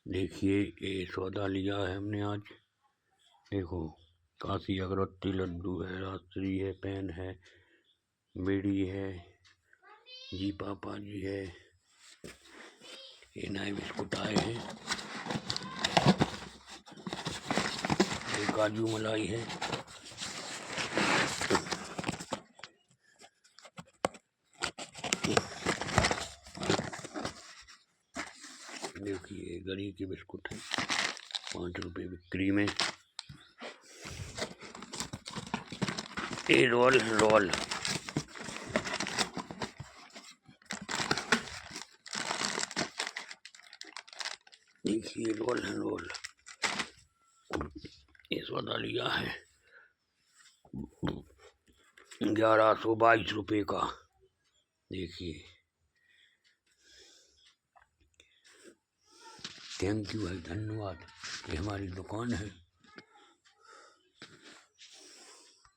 देखिए ये सौदा लिया है हमने आज। देखो काशी अगरबत्ती, लड्डू है, रात्रि है, पेन है, बीड़ी है, जी पापा जी है, ये नए बिस्कुट आए हैं, ये काजू मलाई है, देखिए गरी के बिस्कुट है, 5 रुपये बिक्री में। ये रोल देखिए रोल ये सौदा लिया है 1122 रुपये का। देखिए थैंक यू भाई, धन्यवाद। ये हमारी दुकान है।